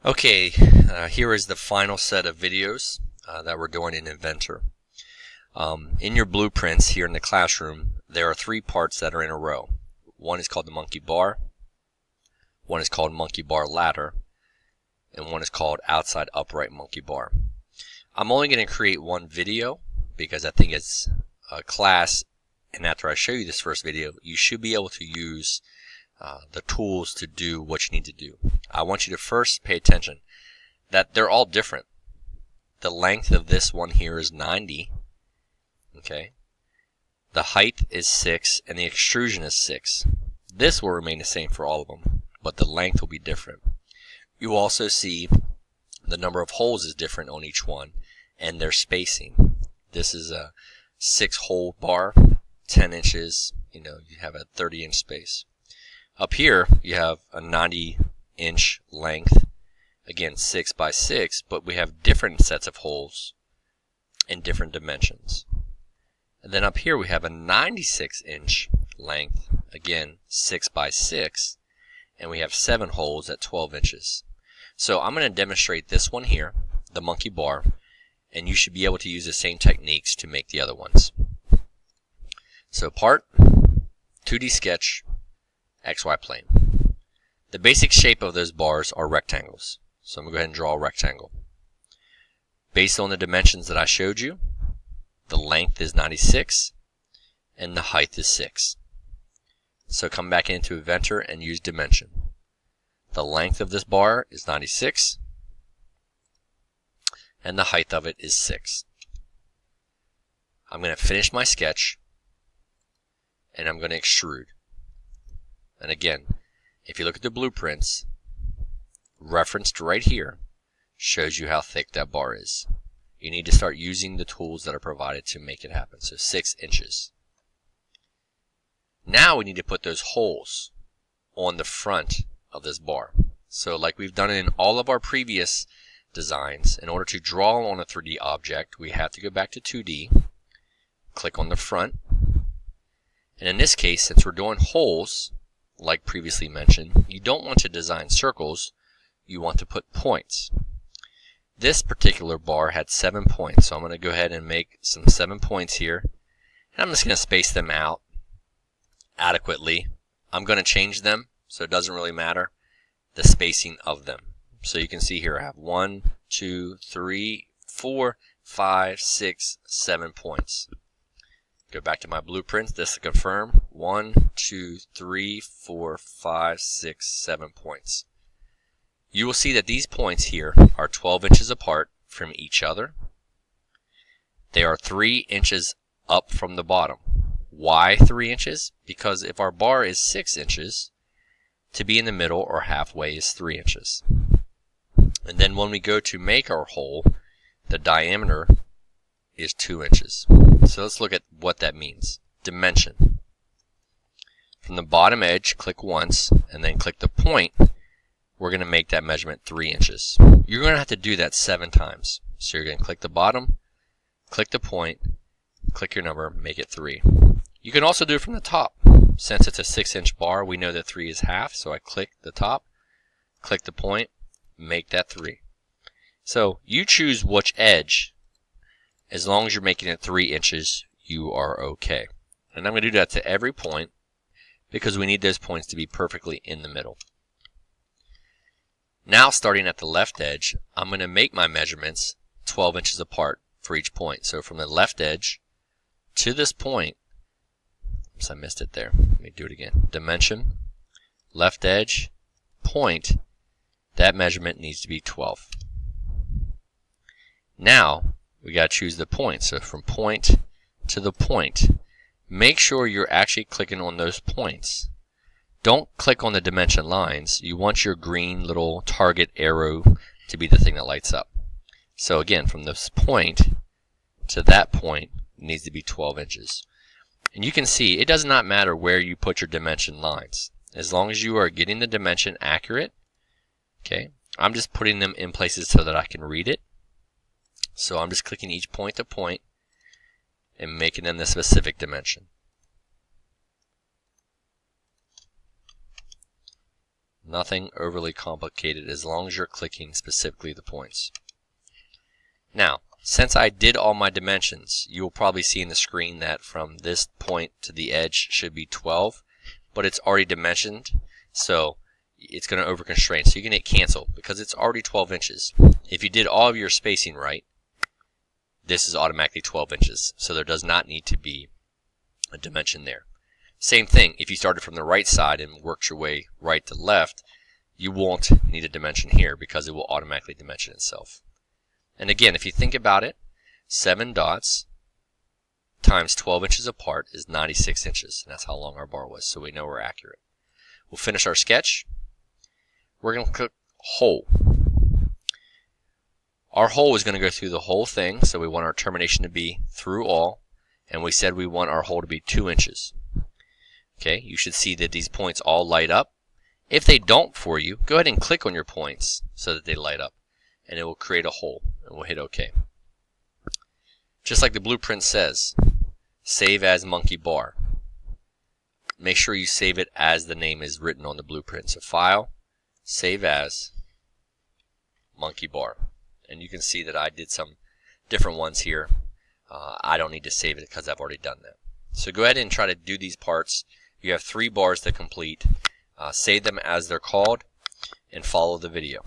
Okay, here is the final set of videos that we're doing in Inventor. In your blueprints here in the classroom, there are three parts that are in a row. One is called the monkey bar, one is called monkey bar ladder, and one is called outside upright monkey bar. I'm only going to create one video because I think it's a class, and after I show you this first video, you should be able to use the tools to do what you need to do. I want you to first pay attention that they're all different. The length of this one here is 90. Okay. The height is 6 and the extrusion is 6. This will remain the same for all of them, but the length will be different. You also see the number of holes is different on each one and their spacing. This is a 6-hole bar, 10 inches, you have a 30-inch space. Up here you have a 90-inch length, again 6 by 6, but we have different sets of holes in different dimensions. And then up here we have a 96-inch length, again 6 by 6, and we have 7 holes at 12 inches. So I'm going to demonstrate this one here, the monkey bar, and you should be able to use the same techniques to make the other ones. So part, 2D sketch, XY plane. The basic shape of those bars are rectangles. So I'm going to go ahead and draw a rectangle. Based on the dimensions that I showed you, the length is 96 and the height is 6. So come back into Inventor and use dimension. The length of this bar is 96 and the height of it is 6. I'm going to finish my sketch and I'm going to extrude. And again, if you look at the blueprints, referenced right here shows you how thick that bar is. You need to start using the tools that are provided to make it happen. So 6 inches. Now we need to put those holes on the front of this bar. So like we've done in all of our previous designs, in order to draw on a 3D object, we have to go back to 2D, click on the front, and in this case, since we're doing holes, like previously mentioned, you don't want to design circles, you want to put points. This particular bar had 7 points, so I'm going to go ahead and make some 7 points here, and I'm just going to space them out adequately. I'm going to change them, so it doesn't really matter the spacing of them. So you can see here I have 1, 2, 3, 4, 5, 6, 7 points. Go back to my blueprints, this to confirm. 1, 2, 3, 4, 5, 6, 7 points. You will see that these points here are 12 inches apart from each other. They are 3 inches up from the bottom. Why 3 inches? Because if our bar is 6 inches, to be in the middle or halfway is 3 inches. And then when we go to make our hole, the diameter is 2 inches. So let's look at what that means. Dimension. From the bottom edge, click once, and then click the point. We're going to make that measurement 3 inches. You're going to have to do that 7 times. So you're going to click the bottom, click the point, click your number, make it 3. You can also do it from the top. Since it's a 6-inch bar, we know that 3 is half, so I click the top, click the point, make that 3. So you choose which edge. As long as you're making it 3 inches, you are okay. And I'm going to do that to every point because we need those points to be perfectly in the middle. Now starting at the left edge, I'm going to make my measurements 12 inches apart for each point. So from the left edge to this point, oops, I missed it there. Let me do it again. Dimension, left edge, point, that measurement needs to be 12. Now, we got to choose the point. So from point to the point, make sure you're actually clicking on those points. Don't click on the dimension lines. You want your green little target arrow to be the thing that lights up. So again, from this point to that point needs to be 12 inches. And you can see it does not matter where you put your dimension lines. As long as you are getting the dimension accurate, okay, I'm just putting them in places so that I can read it. So I'm just clicking each point to point and making them the specific dimension. Nothing overly complicated as long as you're clicking specifically the points. Now, since I did all my dimensions, you will probably see in the screen that from this point to the edge should be 12, but it's already dimensioned, so it's going to over constrain. So you can hit cancel because it's already 12 inches. If you did all of your spacing right, this is automatically 12 inches, so there does not need to be a dimension there. Same thing, if you started from the right side and worked your way right to left, you won't need a dimension here because it will automatically dimension itself. And again, if you think about it, 7 dots times 12 inches apart is 96 inches. And that's how long our bar was, so we know we're accurate. We'll finish our sketch. We're going to click hole. Our hole is going to go through the whole thing, so we want our termination to be through all, and we said we want our hole to be 2 inches. Okay, you should see that these points all light up. If they don't for you, go ahead and click on your points so that they light up, and it will create a hole, and we'll hit OK. Just like the blueprint says, save as monkey bar. Make sure you save it as the name is written on the blueprint. So File, Save As, Monkey Bar. And you can see that I did some different ones here. I don't need to save it because I've already done that. So go ahead and try to do these parts. You have 3 bars to complete. Save them as they're called and follow the video.